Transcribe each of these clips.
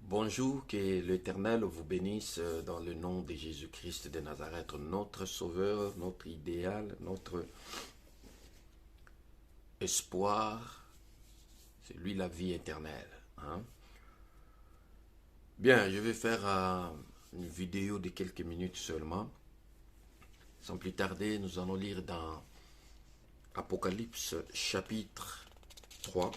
Bonjour, que l'Éternel vous bénisse dans le nom de Jésus-Christ de Nazareth, notre Sauveur, notre idéal, notre espoir, c'est lui la vie éternelle. Bien, je vais faire une vidéo de quelques minutes seulement. Sans plus tarder, nous allons lire dans Apocalypse chapitre 3.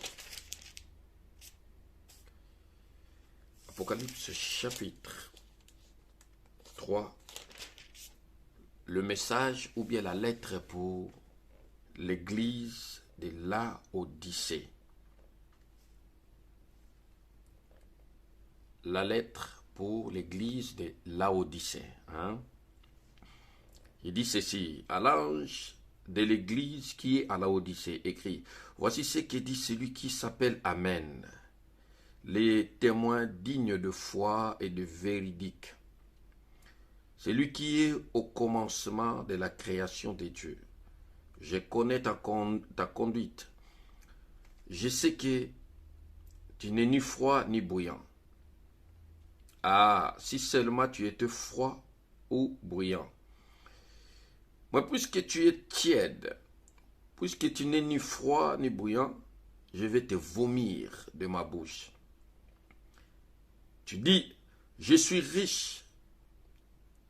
Apocalypse chapitre 3, le message ou bien la lettre pour l'église de Laodicée. La lettre pour l'église de Laodicée. Il dit ceci: à l'ange de l'église qui est à Laodicée, écrit: voici ce que dit celui qui s'appelle Amen, les témoins dignes de foi et de véridique. Celui qui est au commencement de la création des dieux. Je connais ta conduite. Je sais que tu n'es ni froid ni bouillant. Ah, si seulement tu étais froid ou bruyant. Mais puisque tu es tiède, puisque tu n'es ni froid ni bouillant, je vais te vomir de ma bouche. Tu dis: je suis riche,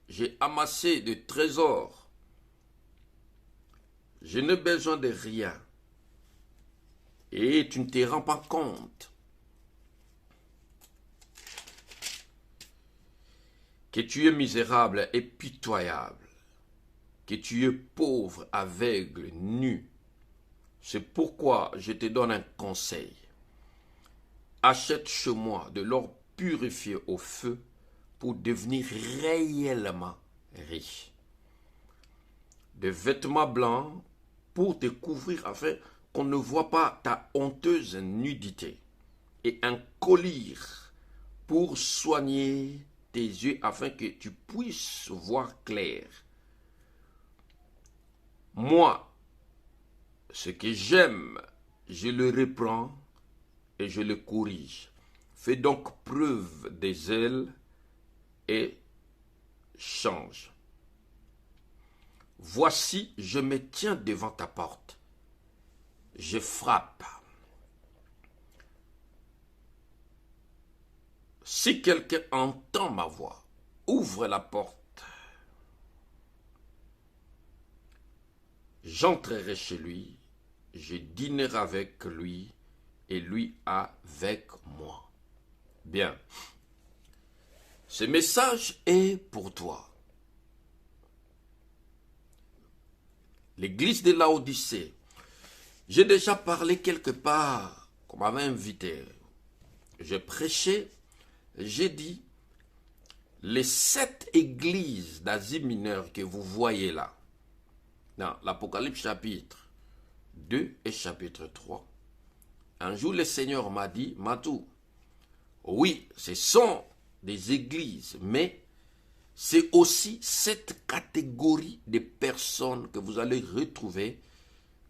j'ai amassé de trésors, je n'ai besoin de rien. Et tu ne te rends pas compte que tu es misérable et pitoyable, que tu es pauvre, aveugle, nu. C'est pourquoi je te donne un conseil. Achète chez moi de l'or purifié au feu pour devenir réellement riche. Des vêtements blancs pour te couvrir afin qu'on ne voit pas ta honteuse nudité. Et un collier pour soigner tes yeux afin que tu puisses voir clair. Moi, ce que j'aime, je le reprends et je le corrige. Fais donc preuve des zèles et change. Voici, je me tiens devant ta porte. Je frappe. Si quelqu'un entend ma voix, ouvre la porte. J'entrerai chez lui, je dînerai avec lui et lui avec moi. Bien. Ce message est pour toi. L'église de Laodicée. J'ai déjà parlé quelque part, qu'on m'avait invité. J'ai prêché, j'ai dit, les 7 églises d'Asie mineure que vous voyez là, dans l'Apocalypse chapitre 2 et chapitre 3, un jour le Seigneur m'a dit: Matou, oui, ce sont des églises, mais c'est aussi cette catégorie de personnes que vous allez retrouver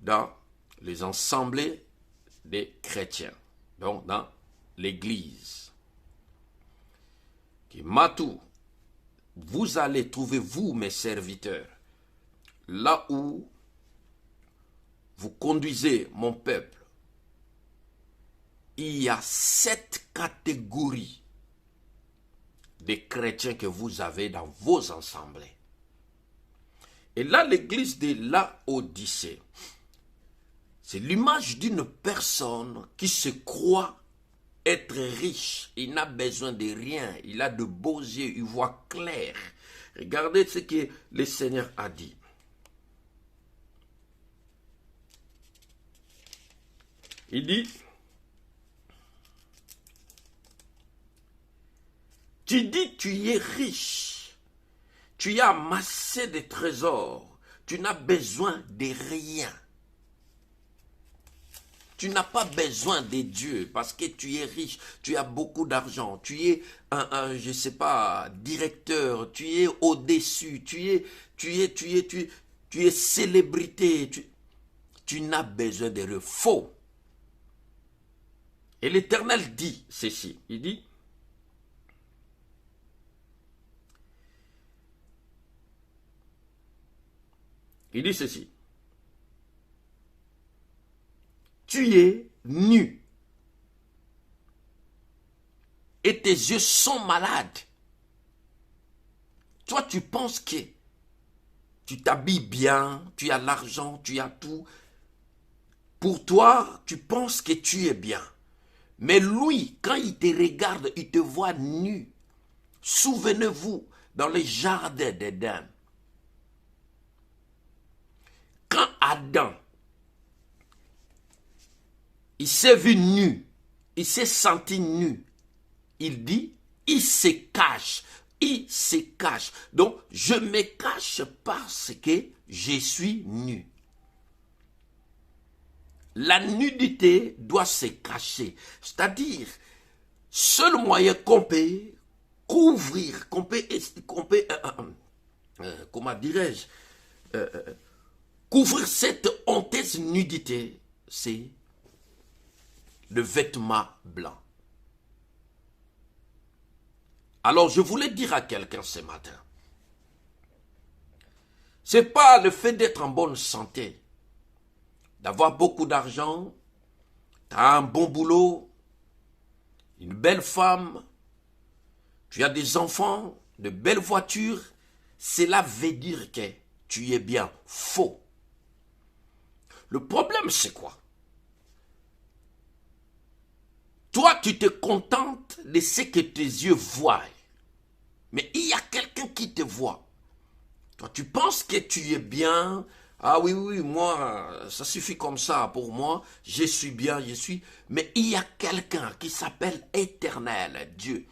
dans les assemblées des chrétiens, donc dans l'église. Matou, vous allez trouver, vous mes serviteurs, là où vous conduisez mon peuple, il y a 7 catégories de chrétiens que vous avez dans vos assemblées. Et là, l'église de Laodicée, c'est l'image d'une personne qui se croit être riche. Il n'a besoin de rien. Il a de beaux yeux. Il voit clair. Regardez ce que le Seigneur a dit. Il dit: tu dis tu es riche. Tu as amassé des trésors. Tu n'as besoin de rien. Tu n'as pas besoin de Dieu parce que tu es riche, tu as beaucoup d'argent, tu es je ne sais pas, directeur, tu es au-dessus, tu es célébrité, tu n'as besoin de rien. Faux. Et l'Éternel dit ceci, il dit: Il dit ceci. Tu es nu. Et tes yeux sont malades. Toi, tu penses que tu t'habilles bien, tu as l'argent, tu as tout. Pour toi, tu penses que tu es bien. Mais lui, quand il te regarde, il te voit nu. Souvenez-vous, dans le jardin d'Éden, quand Adam, il s'est vu nu, il s'est senti nu, il dit, il se cache. Il se cache. Donc, je me cache parce que je suis nu. La nudité doit se cacher. C'est-à-dire, seul moyen qu'on peut couvrir, comment dirais-je, couvrir cette honteuse nudité, c'est le vêtement blanc. Alors, je voulais dire à quelqu'un ce matin, c'est pas le fait d'être en bonne santé, d'avoir beaucoup d'argent, tu as un bon boulot, une belle femme, tu as des enfants, de belles voitures, cela veut dire que tu es bien. Faux. Le problème, c'est quoi? Toi, tu te contentes de ce que tes yeux voient. Mais il y a quelqu'un qui te voit. Toi, tu penses que tu es bien. Ah oui, oui, moi, ça suffit comme ça pour moi. Je suis bien, je suis. Mais il y a quelqu'un qui s'appelle Éternel, Dieu.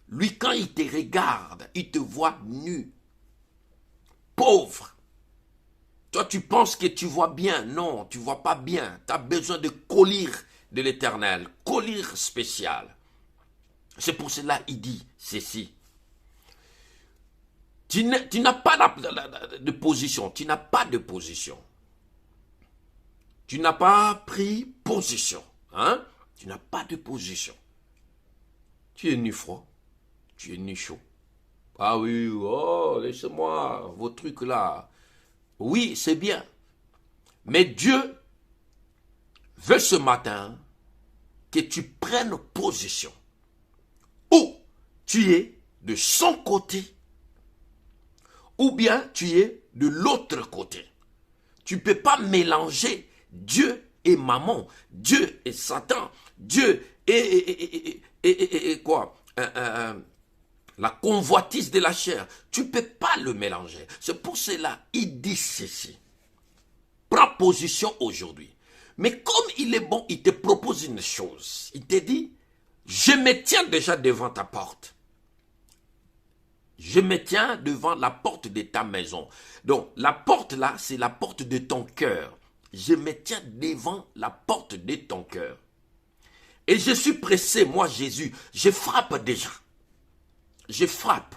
Lui, quand il te regarde, il te voit nu. Pauvre. Toi, tu penses que tu vois bien. Non, tu ne vois pas bien. Tu as besoin de collyre de l'Éternel. Collyre spécial. C'est pour cela qu'il dit ceci. Tu n'as pas de position. Tu n'as pas de position. Tu n'as pas pris position. Hein? Tu n'as pas de position. Tu es ni froid. Tu es ni chaud. Ah oui, oh, laissez-moi vos trucs là. Oui, c'est bien. Mais Dieu veut ce matin que tu prennes position. Ou tu es de son côté, ou bien tu es de l'autre côté. Tu ne peux pas mélanger Dieu et Mammon, Dieu et Satan, Dieu et quoi la convoitise de la chair. Tu ne peux pas le mélanger. C'est pour cela qu'il dit ceci. Prends position aujourd'hui. Mais comme il est bon, il te propose une chose. Il te dit, je me tiens déjà devant ta porte. Je me tiens devant la porte de ta maison. Donc, la porte là, c'est la porte de ton cœur. Je me tiens devant la porte de ton cœur. Et je suis pressé, moi Jésus, je frappe déjà. Je frappe.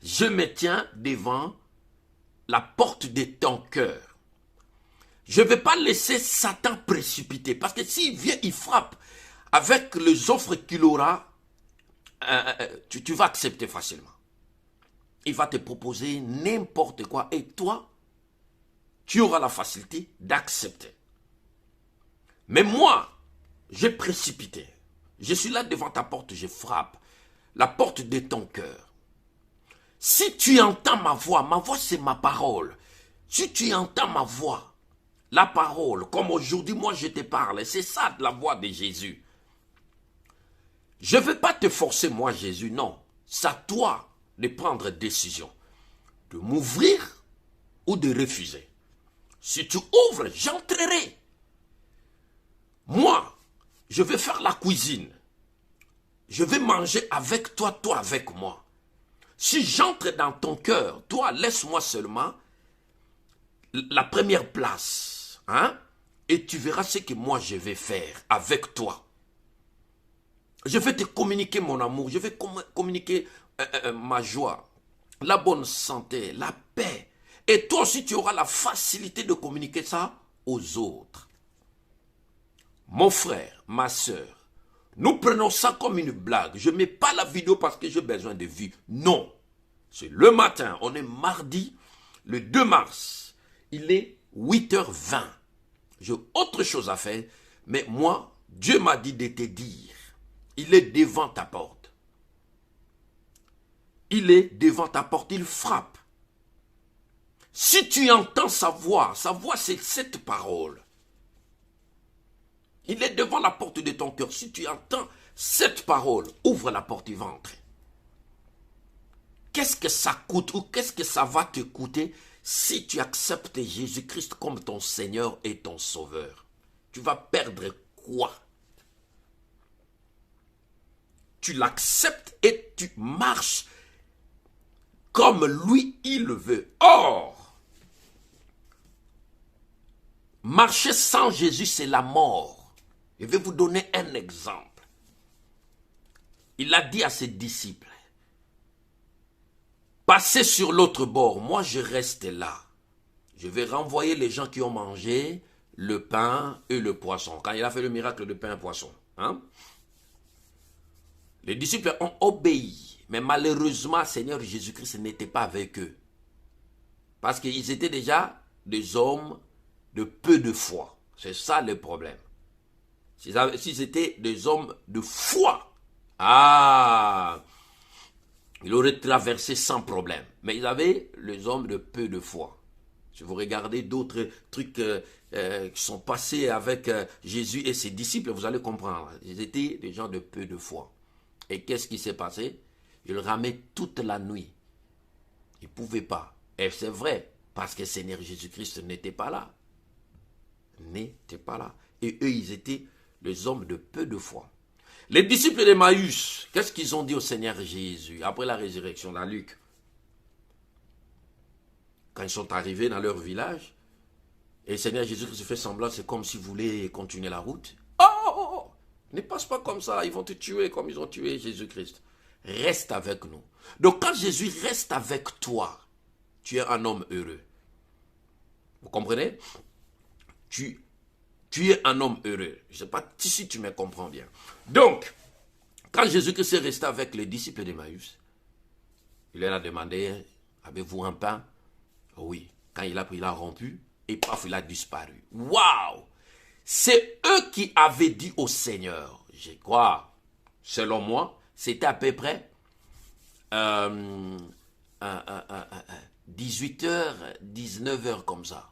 Je me tiens devant la porte de ton cœur. Je ne vais pas laisser Satan précipiter. Parce que s'il vient, il frappe. Avec les offres qu'il aura, tu vas accepter facilement. Il va te proposer n'importe quoi. Et toi, tu auras la facilité d'accepter. Mais moi, j'ai précipité. Je suis là devant ta porte, je frappe. La porte de ton cœur. Si tu entends ma voix c'est ma parole. Si tu entends ma voix, la parole, comme aujourd'hui moi je te parle, c'est ça la voix de Jésus. Je ne vais pas te forcer moi Jésus, non. C'est à toi de prendre décision. De m'ouvrir ou de refuser. Si tu ouvres, j'entrerai. Moi, je vais faire la cuisine. Je vais manger avec toi, toi avec moi. Si j'entre dans ton cœur, toi, laisse-moi seulement la première place. Hein? Et tu verras ce que moi je vais faire avec toi. Je vais te communiquer mon amour, je vais communiquer ma joie, la bonne santé, la paix. Et toi aussi, tu auras la facilité de communiquer ça aux autres. Mon frère, ma soeur, nous prenons ça comme une blague. Je ne mets pas la vidéo parce que j'ai besoin de vues. Non. C'est le matin. On est mardi, le 2 mars. Il est 8h20. J'ai autre chose à faire, mais moi, Dieu m'a dit de te dire, il est devant ta porte. Il est devant ta porte, il frappe. Si tu entends sa voix c'est cette parole. Il est devant la porte de ton cœur. Si tu entends cette parole, ouvre la porte, il va entrer. Qu'est-ce que ça coûte ou qu'est-ce que ça va te coûter si tu acceptes Jésus-Christ comme ton Seigneur et ton Sauveur? Tu vas perdre quoi? Tu l'acceptes et tu marches comme lui, il le veut. Or, marcher sans Jésus, c'est la mort. Je vais vous donner un exemple. Il a dit à ses disciples, passez sur l'autre bord, moi je reste là. Je vais renvoyer les gens qui ont mangé le pain et le poisson. Quand il a fait le miracle de pain et poisson. Hein? Les disciples ont obéi. Mais malheureusement, Seigneur Jésus-Christ n'était pas avec eux. Parce qu'ils étaient déjà des hommes de peu de foi. C'est ça le problème. S'ils étaient des hommes de foi, il aurait traversé sans problème. Mais ils avaient les hommes de peu de foi. Si vous regardez d'autres trucs qui sont passés avec Jésus et ses disciples, vous allez comprendre. Ils étaient des gens de peu de foi. Et qu'est-ce qui s'est passé? Ils ramaient toute la nuit. Ils ne pouvaient pas. Et c'est vrai, parce que Seigneur Jésus-Christ n'était pas là. N'était pas là. Et eux, ils étaient les hommes de peu de foi. Les disciples d'Emmaüs, qu'est-ce qu'ils ont dit au Seigneur Jésus après la résurrection, dans Luc? Quand ils sont arrivés dans leur village, et le Seigneur Jésus-Christ fait semblant, c'est comme s'il voulait continuer la route. Oh, ne passe pas comme ça, ils vont te tuer comme ils ont tué Jésus-Christ. Reste avec nous. Donc quand Jésus reste avec toi, tu es un homme heureux. Vous comprenez? Tu es un homme heureux. Je ne sais pas si tu me comprends bien. Donc, quand Jésus-Christ est resté avec les disciples d'Emmaüs, il leur a demandé, avez-vous un pain? Oui. Quand il a pris, il a rompu, et paf, il a disparu. Waouh! C'est eux qui avaient dit au Seigneur, je crois, selon moi, c'était à peu près 18h, 19h comme ça.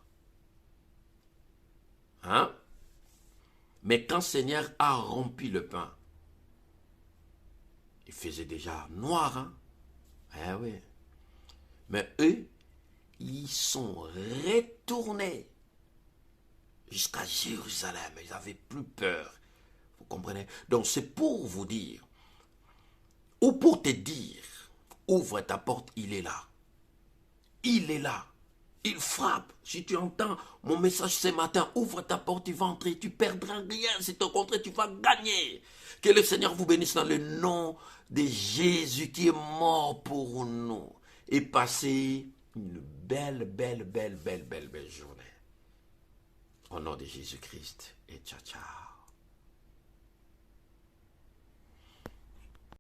Hein? Mais quand le Seigneur a rompu le pain, il faisait déjà noir. Hein? Eh oui. Mais eux, ils sont retournés jusqu'à Jérusalem. Ils n'avaient plus peur. Vous comprenez? Donc c'est pour vous dire, ou pour te dire, ouvre ta porte, il est là. Il est là. Il frappe. Si tu entends mon message ce matin, ouvre ta porte, il va entrer. Tu ne perdras rien. C'est au contraire, tu vas gagner. Que le Seigneur vous bénisse dans le nom de Jésus qui est mort pour nous. Et passez une belle journée. Au nom de Jésus-Christ. Et ciao, ciao.